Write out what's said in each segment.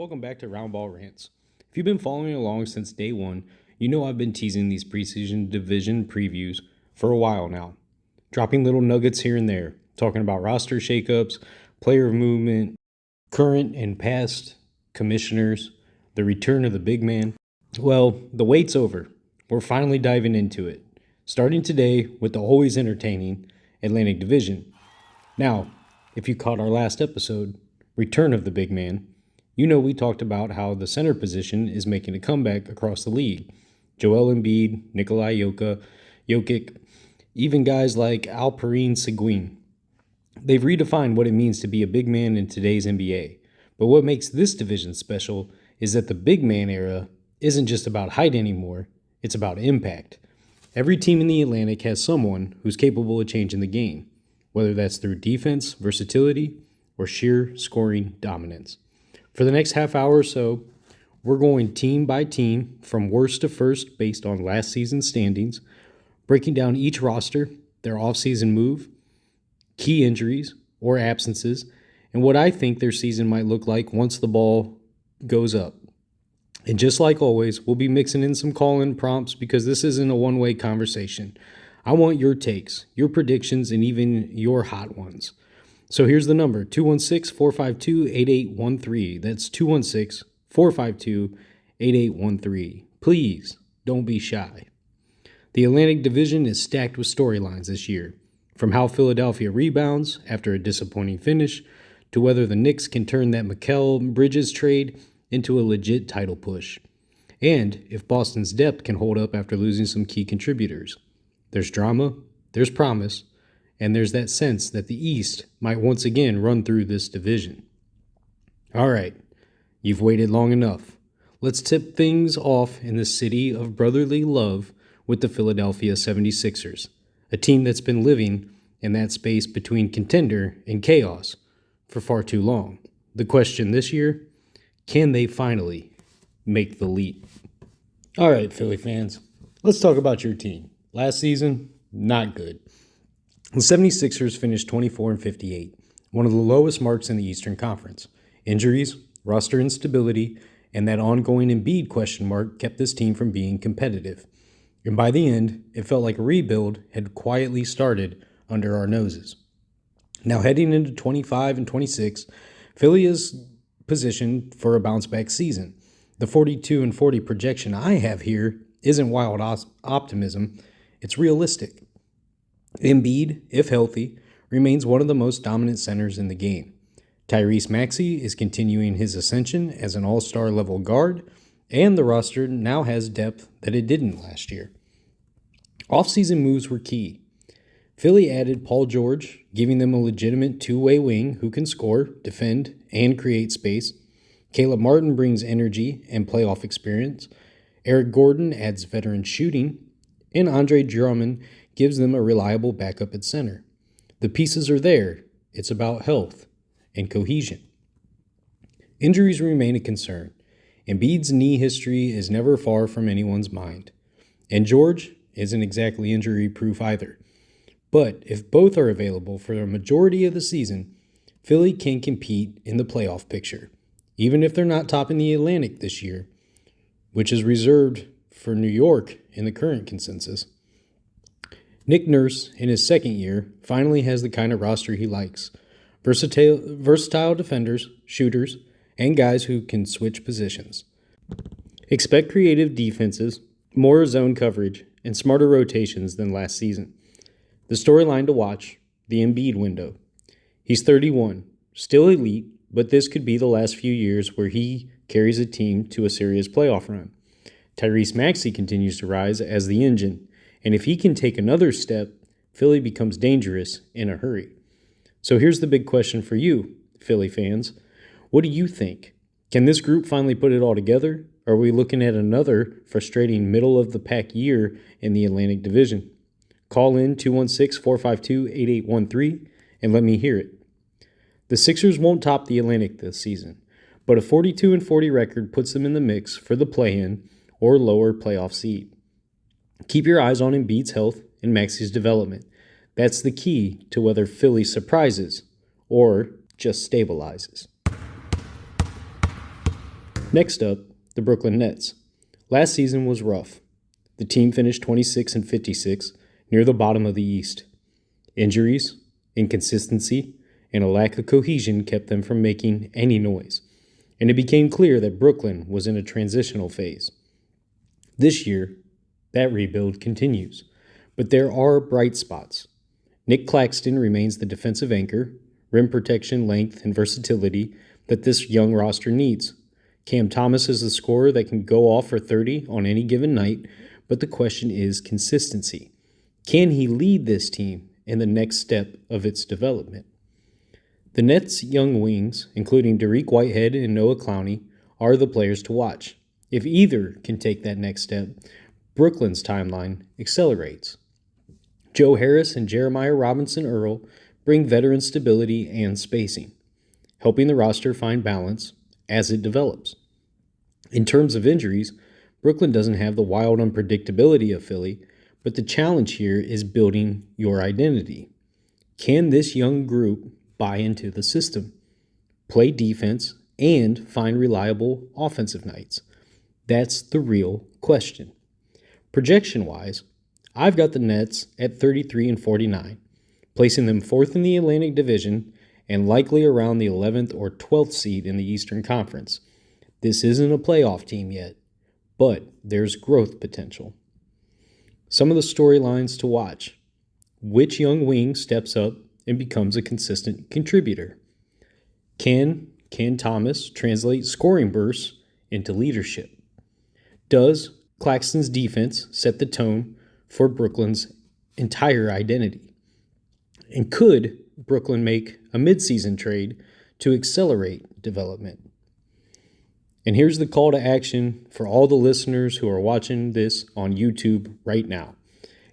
Welcome back to Roundball Rants. If you've been following along since day one, you know I've been teasing these preseason division previews for a while now, dropping little nuggets here and there, talking about roster shakeups, player movement, current and past commissioners, the return of the big man. Well, the wait's over. We're finally diving into it, starting today with the always entertaining Atlantic Division. Now, if you caught our last episode, Return of the Big Man, you know we talked about how the center position is making a comeback across the league. Joel Embiid, Nikolai Jokic, even guys like Alperen Sengun. They've redefined what it means to be a big man in today's NBA. But what makes this division special is that the big man era isn't just about height anymore, it's about impact. Every team in the Atlantic has someone who's capable of changing the game, whether that's through defense, versatility, or sheer scoring dominance. For the next half hour or so, we're going team by team from worst to first based on last season's standings, breaking down each roster, their offseason move, key injuries or absences, and what I think their season might look like once the ball goes up. And just like always, we'll be mixing in some call-in prompts because this isn't a one-way conversation. I want your takes, your predictions, and even your hot ones. So here's the number, 216-452-8813. That's 216-452-8813. Please, don't be shy. The Atlantic Division is stacked with storylines this year, from how Philadelphia rebounds after a disappointing finish to whether the Knicks can turn that Mikal Bridges trade into a legit title push, and if Boston's depth can hold up after losing some key contributors. There's drama, there's promise, and there's that sense that the East might once again run through this division. All right, you've waited long enough. Let's tip things off in the city of brotherly love with the Philadelphia 76ers, a team that's been living in that space between contender and chaos for far too long. The question this year, can they finally make the leap? All right, Philly fans, let's talk about your team. Last season, not good. The 76ers finished 24-58, one of the lowest marks in the Eastern Conference. Injuries, roster instability, and that ongoing Embiid question mark kept this team from being competitive. And by the end, it felt like a rebuild had quietly started under our noses. Now heading into 25 and 26, Philly is positioned for a bounce-back season. The 42-40 projection I have here isn't wild optimism, it's realistic. Embiid, if healthy, remains one of the most dominant centers in the game. Tyrese Maxey is continuing his ascension as an all-star level guard, and the roster now has depth that it didn't last year. Off-season moves were key. Philly added Paul George, giving them a legitimate two-way wing who can score, defend, and create space. Caleb Martin brings energy and playoff experience. Eric Gordon adds veteran shooting, and Andre Drummond gives them a reliable backup at center. The pieces are there. It's about health and cohesion. Injuries remain a concern. Embiid's knee history is never far from anyone's mind. And George isn't exactly injury-proof either. But if both are available for the majority of the season, Philly can compete in the playoff picture, even if they're not topping the Atlantic this year, which is reserved for New York in the current consensus. Nick Nurse, in his second year, finally has the kind of roster he likes. Versatile defenders, shooters, and guys who can switch positions. Expect creative defenses, more zone coverage, and smarter rotations than last season. The storyline to watch, the Embiid window. He's 31, still elite, but this could be the last few years where he carries a team to a serious playoff run. Tyrese Maxey continues to rise as the engine, and if he can take another step, Philly becomes dangerous in a hurry. So here's the big question for you, Philly fans. What do you think? Can this group finally put it all together? Or are we looking at another frustrating middle-of-the-pack year in the Atlantic Division? Call in 216-452-8813 and let me hear it. The Sixers won't top the Atlantic this season, but a 42-40 record puts them in the mix for the play-in or lower playoff seed. Keep your eyes on Embiid's health and Maxey's development. That's the key to whether Philly surprises or just stabilizes. Next up, the Brooklyn Nets. Last season was rough. The team finished 26-56, near the bottom of the East. Injuries, inconsistency, and a lack of cohesion kept them from making any noise, and it became clear that Brooklyn was in a transitional phase. This year, that rebuild continues, but there are bright spots. Nick Claxton remains the defensive anchor, rim protection, length, and versatility that this young roster needs. Cam Thomas is the scorer that can go off for 30 on any given night, but the question is consistency. Can he lead this team in the next step of its development? The Nets' young wings, including Dariq Whitehead and Noah Clowney, are the players to watch. If either can take that next step, Brooklyn's timeline accelerates. Joe Harris and Jeremiah Robinson Earl bring veteran stability and spacing, helping the roster find balance as it develops. In terms of injuries, Brooklyn doesn't have the wild unpredictability of Philly, but the challenge here is building your identity. Can this young group buy into the system, play defense, and find reliable offensive nights? That's the real question. Projection-wise, I've got the Nets at 33-49, placing them fourth in the Atlantic Division and likely around the 11th or 12th seed in the Eastern Conference. This isn't a playoff team yet, but there's growth potential. Some of the storylines to watch. Which young wing steps up and becomes a consistent contributor? Can Thomas translate scoring bursts into leadership? Does Claxton's defense set the tone for Brooklyn's entire identity? And could Brooklyn make a midseason trade to accelerate development? And here's the call to action for all the listeners who are watching this on YouTube right now.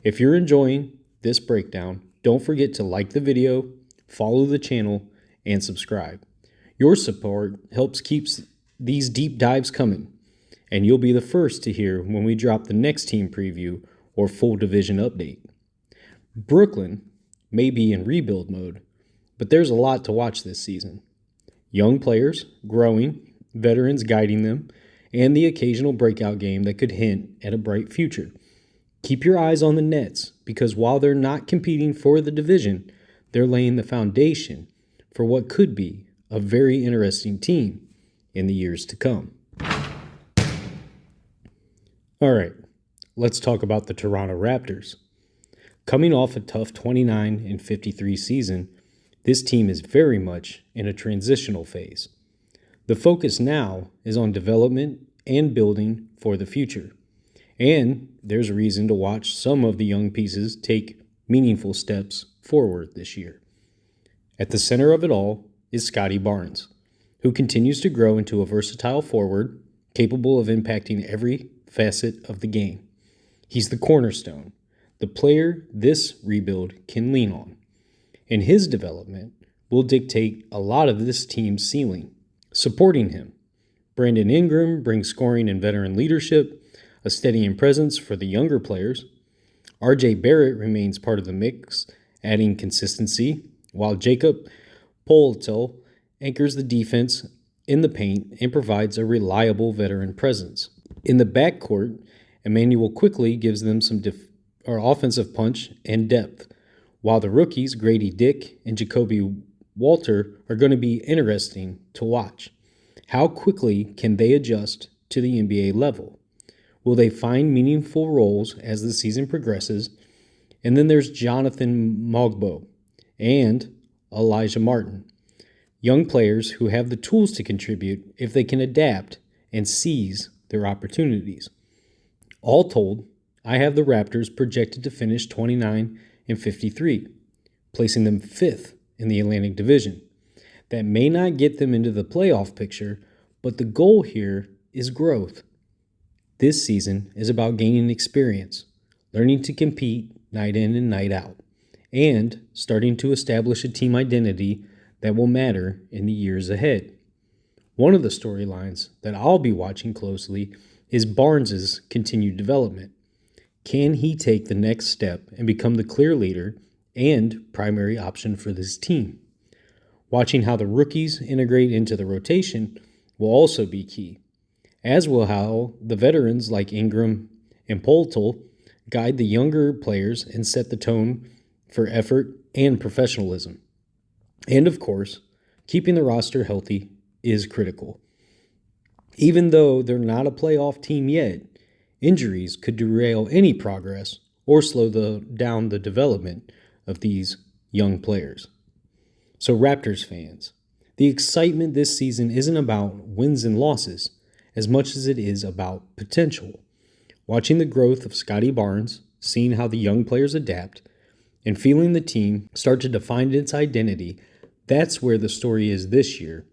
If you're enjoying this breakdown, don't forget to like the video, follow the channel, and subscribe. Your support helps keep these deep dives coming, and you'll be the first to hear when we drop the next team preview or full division update. Brooklyn may be in rebuild mode, but there's a lot to watch this season. Young players growing, veterans guiding them, and the occasional breakout game that could hint at a bright future. Keep your eyes on the Nets, because while they're not competing for the division, they're laying the foundation for what could be a very interesting team in the years to come. All right, let's talk about the Toronto Raptors. Coming off a tough 29-53 season, this team is very much in a transitional phase. The focus now is on development and building for the future. And there's reason to watch some of the young pieces take meaningful steps forward this year. At the center of it all is Scottie Barnes, who continues to grow into a versatile forward capable of impacting every facet of the game. He's the cornerstone, the player this rebuild can lean on. And his development will dictate a lot of this team's ceiling. Supporting him, Brandon Ingram brings scoring and veteran leadership, a steadying presence for the younger players. R.J. Barrett remains part of the mix, adding consistency, while Jakob Poeltl anchors the defense in the paint and provides a reliable veteran presence. In the backcourt, Emmanuel quickly gives them some offensive punch and depth, while the rookies Grady Dick and Jacoby Walter are going to be interesting to watch. How quickly can they adjust to the NBA level? Will they find meaningful roles as the season progresses? And then there's Jonathan Mogbo and Elijah Martin, young players who have the tools to contribute if they can adapt and seize their opportunities. All told, I have the Raptors projected to finish 29-53, placing them fifth in the Atlantic Division. That may not get them into the playoff picture, but the goal here is growth. This season is about gaining experience, learning to compete night in and night out, and starting to establish a team identity that will matter in the years ahead. One of the storylines that I'll be watching closely is Barnes's continued development. Can he take the next step and become the clear leader and primary option for this team? Watching how the rookies integrate into the rotation will also be key. as will how the veterans like Ingram and Poltel guide the younger players and set the tone for effort and professionalism. And of course, keeping the roster healthy is critical. Even though they're not a playoff team yet, injuries could derail any progress or slow down the development of these young players. So, Raptors fans, the excitement this season isn't about wins and losses as much as it is about potential. Watching the growth of Scottie Barnes, seeing how the young players adapt, and feeling the team start to define its identity, that's where the story is this year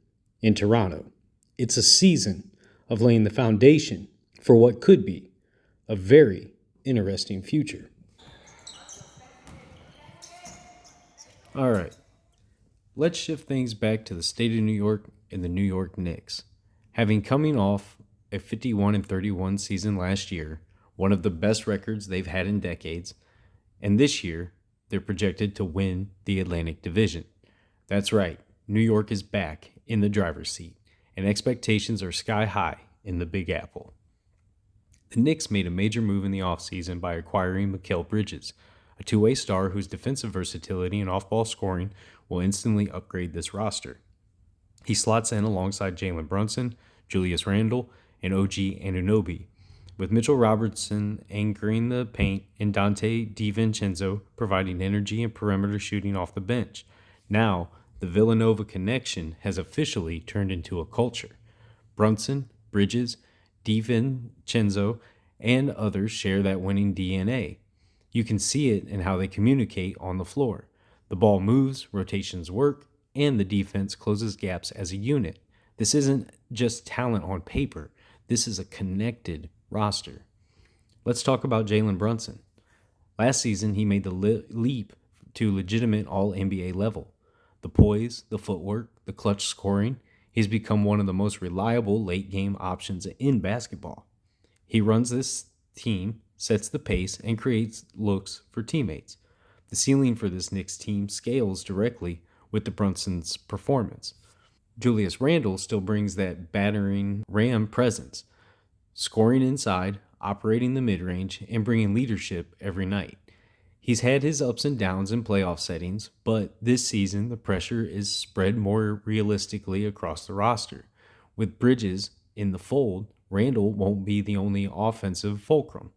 in Toronto. It's a season of laying the foundation for what could be a very interesting future. All right, let's shift things back to the state of New York and the New York Knicks. Having coming off a 51-31 season last year, one of the best records they've had in decades, and this year they're projected to win the Atlantic Division. That's right, New York is back in the driver's seat, and expectations are sky high in the Big Apple. The Knicks made a major move in the offseason by acquiring Mikal Bridges, a two-way star whose defensive versatility and off-ball scoring will instantly upgrade this roster. He slots in alongside Jalen Brunson, Julius Randle, and OG Anunoby, with Mitchell Robertson anchoring the paint and Dante DiVincenzo providing energy and perimeter shooting off the bench. Now, the Villanova connection has officially turned into a culture. Brunson, Bridges, DiVincenzo, and others share that winning DNA. You can see it in how they communicate on the floor. The ball moves, rotations work, and the defense closes gaps as a unit. This isn't just talent on paper. This is a connected roster. Let's talk about Jalen Brunson. Last season, he made the leap to legitimate All-NBA level. The poise, the footwork, the clutch scoring, he's become one of the most reliable late-game options in basketball. He runs this team, sets the pace, and creates looks for teammates. The ceiling for this Knicks team scales directly with the Brunson's performance. Julius Randle still brings that battering ram presence, scoring inside, operating the mid-range, and bringing leadership every night. He's had his ups and downs in playoff settings, but this season the pressure is spread more realistically across the roster. With Bridges in the fold, Randle won't be the only offensive fulcrum,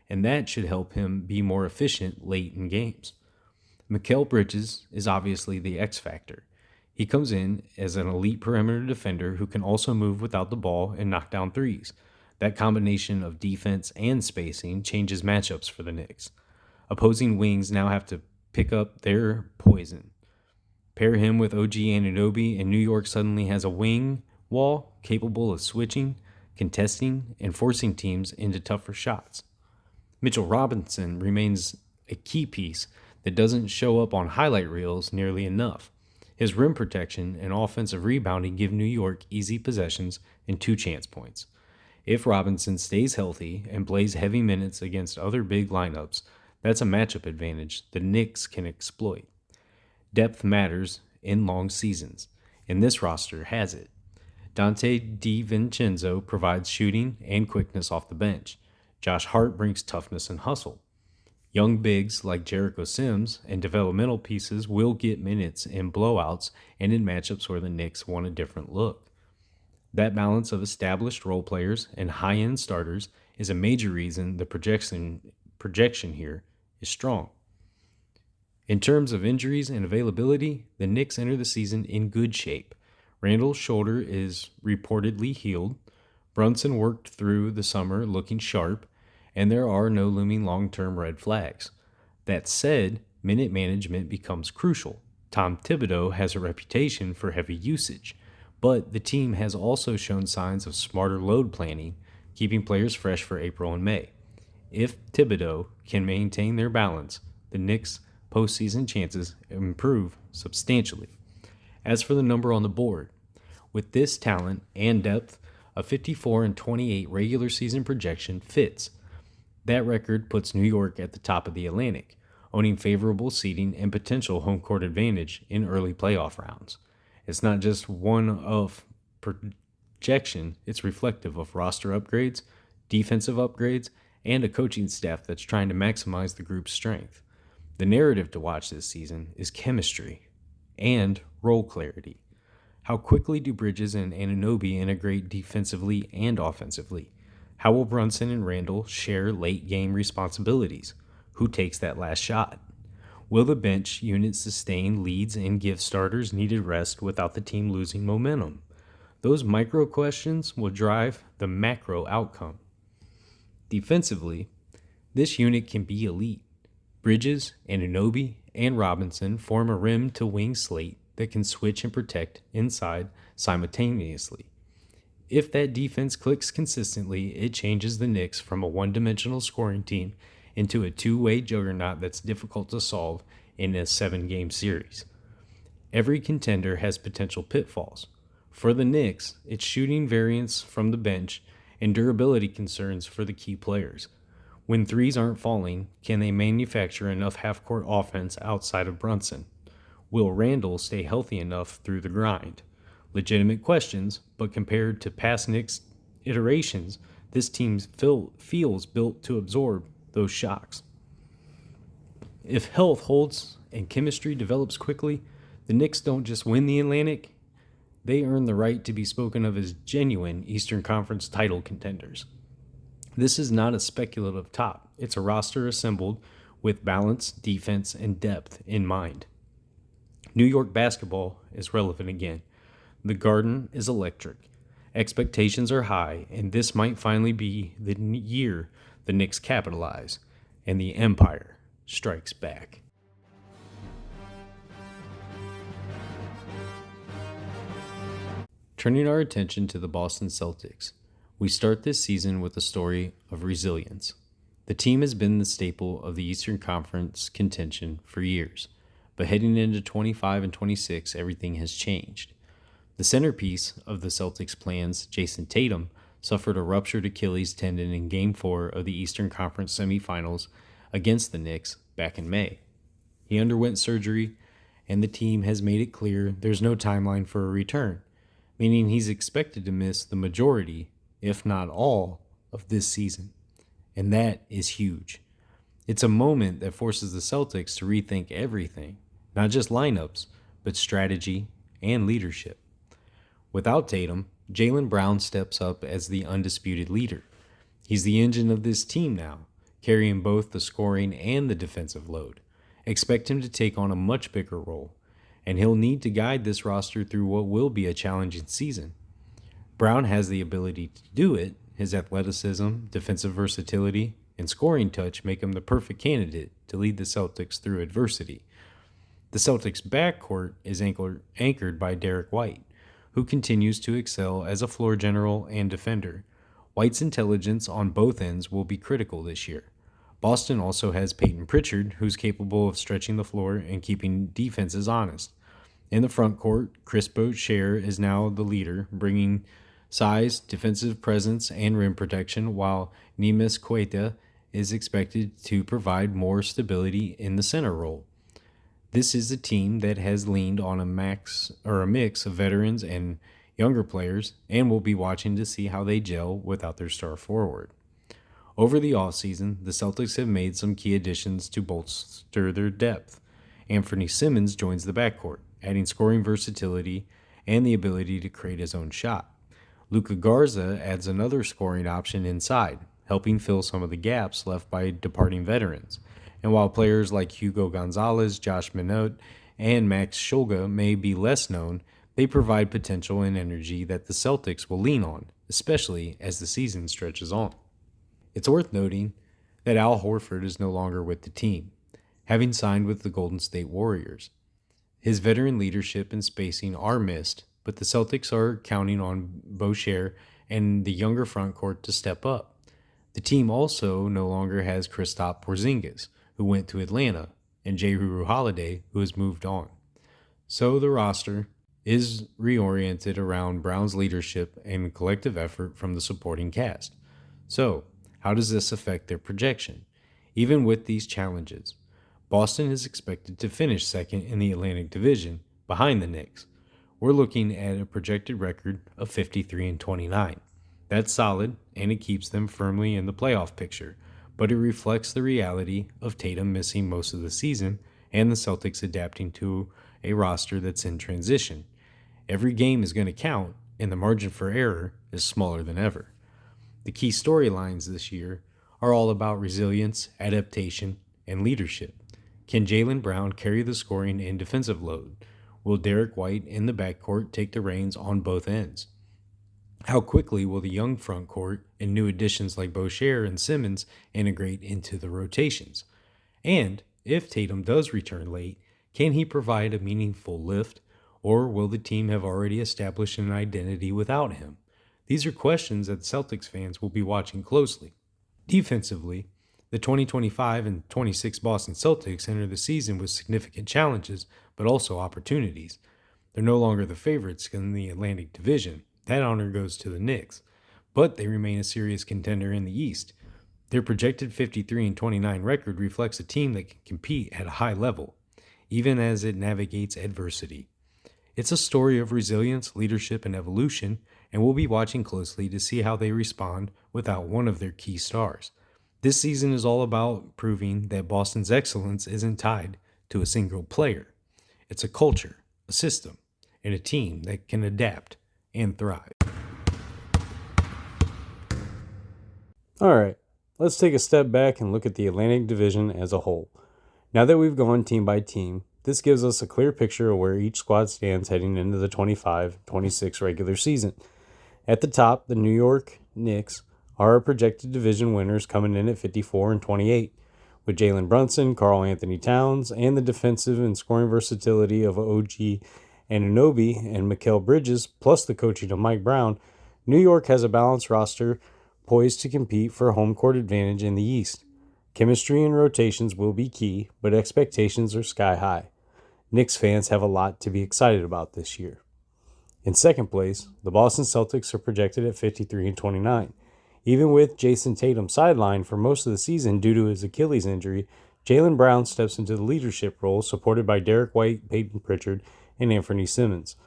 and that should help him be more efficient late in games. Mikal Bridges is obviously the X factor. He comes in as an elite perimeter defender who can also move without the ball and knock down threes. That combination of defense and spacing changes matchups for the Knicks. Opposing wings now have to pick up their poison. Pair him with OG Anunoby, and New York suddenly has a wing wall capable of switching, contesting, and forcing teams into tougher shots. Mitchell Robinson remains a key piece that doesn't show up on highlight reels nearly enough. His rim protection and offensive rebounding give New York easy possessions and 2 chance points. If Robinson stays healthy and plays heavy minutes against other big lineups, that's a matchup advantage the Knicks can exploit. Depth matters in long seasons, and this roster has it. Dante DiVincenzo provides shooting and quickness off the bench. Josh Hart brings toughness and hustle. Young bigs like Jericho Sims and developmental pieces will get minutes in blowouts and in matchups where the Knicks want a different look. That balance of established role players and high-end starters is a major reason the projection here is strong. In terms of injuries and availability, the Knicks enter the season in good shape. Randall's shoulder is reportedly healed. Brunson worked through the summer looking sharp, and there are no looming long-term red flags. That said, minute management becomes crucial. Tom Thibodeau has a reputation for heavy usage, but the team has also shown signs of smarter load planning, keeping players fresh for April and May. If Thibodeau can maintain their balance, the Knicks' postseason chances improve substantially. As for the number on the board, with this talent and depth, a 54-28 regular season projection fits. That record puts New York at the top of the Atlantic, owning favorable seeding and potential home court advantage in early playoff rounds. It's not just one-off projection, it's reflective of roster upgrades, defensive upgrades, and a coaching staff that's trying to maximize the group's strength. The narrative to watch this season is chemistry and role clarity. How quickly do Bridges and Anunoby integrate defensively and offensively? How will Brunson and Randall share late-game responsibilities? Who takes that last shot? Will the bench unit sustain leads and give starters needed rest without the team losing momentum? Those micro questions will drive the macro outcome. Defensively, this unit can be elite. Bridges, Anunoby, and Robinson form a rim-to-wing slate that can switch and protect inside simultaneously. If that defense clicks consistently, it changes the Knicks from a one-dimensional scoring team into a two-way juggernaut that's difficult to solve in a 7-game series. Every contender has potential pitfalls. For the Knicks, it's shooting variance from the bench and durability concerns for the key players. When threes aren't falling, can they manufacture enough half-court offense outside of Brunson? Will Randall stay healthy enough through the grind? Legitimate questions, but compared to past Knicks iterations, this team feels built to absorb those shocks. If health holds and chemistry develops quickly, the Knicks don't just win the Atlantic, they earn the right to be spoken of as genuine Eastern Conference title contenders. This is not a speculative top. It's a roster assembled with balance, defense, and depth in mind. New York basketball is relevant again. The Garden is electric. Expectations are high, and this might finally be the year the Knicks capitalize, and the Empire strikes back. Turning our attention to the Boston Celtics, we start this season with a story of resilience. The team has been the staple of the Eastern Conference contention for years, but heading into 25 and 26, everything has changed. The centerpiece of the Celtics' plans, Jayson Tatum, suffered a ruptured Achilles tendon in Game 4 of the Eastern Conference semifinals against the Knicks back in May. He underwent surgery, and the team has made it clear there's no timeline for a return, meaning he's expected to miss the majority, if not all, of this season. And that is huge. It's a moment that forces the Celtics to rethink everything, not just lineups, but strategy and leadership. Without Tatum, Jaylen Brown steps up as the undisputed leader. He's the engine of this team now, carrying both the scoring and the defensive load. Expect him to take on a much bigger role, and he'll need to guide this roster through what will be a challenging season. Brown has the ability to do it. His athleticism, defensive versatility, and scoring touch make him the perfect candidate to lead the Celtics through adversity. The Celtics' backcourt is anchored by Derek White, who continues to excel as a floor general and defender. White's intelligence on both ends will be critical this year. Boston also has Peyton Pritchard, who's capable of stretching the floor and keeping defenses honest. In the front court, Chris Boucher is now the leader, bringing size, defensive presence, and rim protection, while Neemias Queta is expected to provide more stability in the center role. This is a team that has leaned on a mix of veterans and younger players, and we'll be watching to see how they gel without their star forward. Over the offseason, the Celtics have made some key additions to bolster their depth. Anthony Simmons joins the backcourt, adding scoring versatility and the ability to create his own shot. Luka Garza adds another scoring option inside, helping fill some of the gaps left by departing veterans. And while players like Hugo Gonzalez, Josh Minot, and Max Shulga may be less known, they provide potential and energy that the Celtics will lean on, especially as the season stretches on. It's worth noting that Al Horford is no longer with the team, having signed with the Golden State Warriors. His veteran leadership and spacing are missed, but the Celtics are counting on Boucher and the younger front court to step up. The team also no longer has Kristaps Porzingis, who went to Atlanta, and Jrue Holiday, who has moved on. So the roster is reoriented around Brown's leadership and collective effort from the supporting cast. So, how does this affect their projection? Even with these challenges, Boston is expected to finish second in the Atlantic Division, behind the Knicks. we're looking at a projected record of 53-29. That's solid, and it keeps them firmly in the playoff picture, but it reflects the reality of Tatum missing most of the season and the Celtics adapting to a roster that's in transition. Every game is going to count, and the margin for error is smaller than ever. The key storylines this year are all about resilience, adaptation, and leadership. Can Jaylen Brown carry the scoring and defensive load? Will Derek White in the backcourt take the reins on both ends? How quickly will the young front court and new additions like Boucher and Simmons integrate into the rotations? And if Tatum does return late, can he provide a meaningful lift, or will the team have already established an identity without him? These are questions that Celtics fans will be watching closely. Defensively, the 2025 and 26 Boston Celtics enter the season with significant challenges, but also opportunities. They're no longer the favorites in the Atlantic Division. That honor goes to the Knicks, but they remain a serious contender in the East. Their projected 53-29 record reflects a team that can compete at a high level, even as it navigates adversity. It's a story of resilience, leadership, and evolution, and we'll be watching closely to see how they respond without one of their key stars. This season is all about proving that Boston's excellence isn't tied to a single player. It's a culture, a system, and a team that can adapt and thrive. All right, let's take a step back and look at the Atlantic Division as a whole. Now that we've gone team by team, this gives us a clear picture of where each squad stands heading into the 25-26 regular season. At the top, the New York Knicks are our projected division winners coming in at 54-28, with Jalen Brunson, Karl Anthony Towns, and the defensive and scoring versatility of OG Anunoby and Mikal Bridges, plus the coaching of Mike Brown. New York has a balanced roster poised to compete for home court advantage in the East. Chemistry and rotations will be key, but expectations are sky high. Knicks fans have a lot to be excited about this year. In second place, the Boston Celtics are projected at 53-29. Even with Jayson Tatum sidelined for most of the season due to his Achilles injury, Jaylen Brown steps into the leadership role, supported by Derek White, Peyton Pritchard, and Anthony Simmons.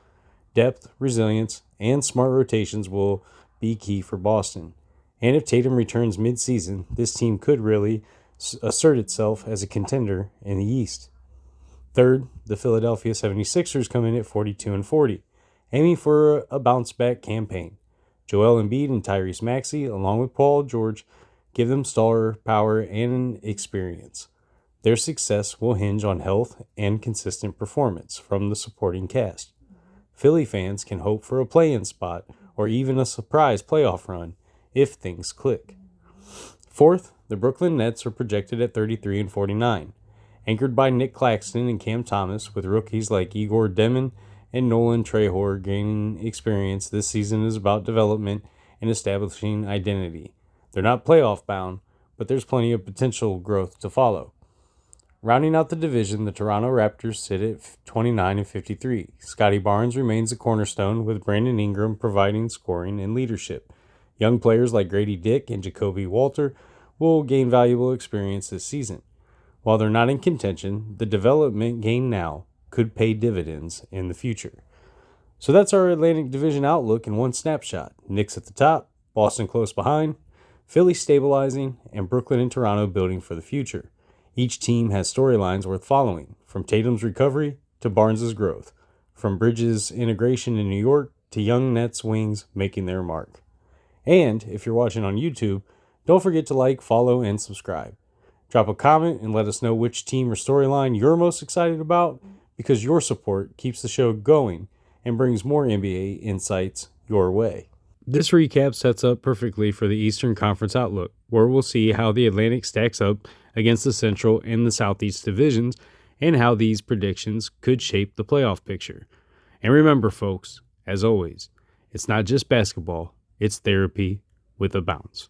Depth, resilience, and smart rotations will be key for Boston. And if Tatum returns mid-season, this team could really assert itself as a contender in the East. Third, the Philadelphia 76ers come in at 42-40, aiming for a bounce-back campaign. Joel Embiid and Tyrese Maxey, along with Paul George, give them star power and experience. Their success will hinge on health and consistent performance from the supporting cast. Philly fans can hope for a play-in spot or even a surprise playoff run if things click. Fourth, the Brooklyn Nets are projected at 33-49, anchored by Nick Claxton and Cam Thomas, with rookies like Igor Demon and Nolan Trehor gaining experience. This season is about development and establishing identity. They're not playoff bound, but there's plenty of potential growth to follow. Rounding out the division, the Toronto Raptors sit at 29-53. Scottie Barnes remains a cornerstone, with Brandon Ingram providing scoring and leadership. Young players like Grady Dick and Jacoby Walter will gain valuable experience this season. While they're not in contention, the development gained now could pay dividends in the future. So that's our Atlantic Division outlook in one snapshot. Knicks at the top, Boston close behind, Philly stabilizing, and Brooklyn and Toronto building for the future. Each team has storylines worth following, from Tatum's recovery to Barnes' growth, from Bridges' integration in New York to young Nets wings making their mark. And if you're watching on YouTube, don't forget to like, follow, and subscribe. Drop a comment and let us know which team or storyline you're most excited about, because your support keeps the show going and brings more NBA insights your way. This recap sets up perfectly for the Eastern Conference outlook, where we'll see how the Atlantic stacks up against the Central and the Southeast divisions, and how these predictions could shape the playoff picture. And remember, folks, as always, it's not just basketball, it's therapy with a bounce.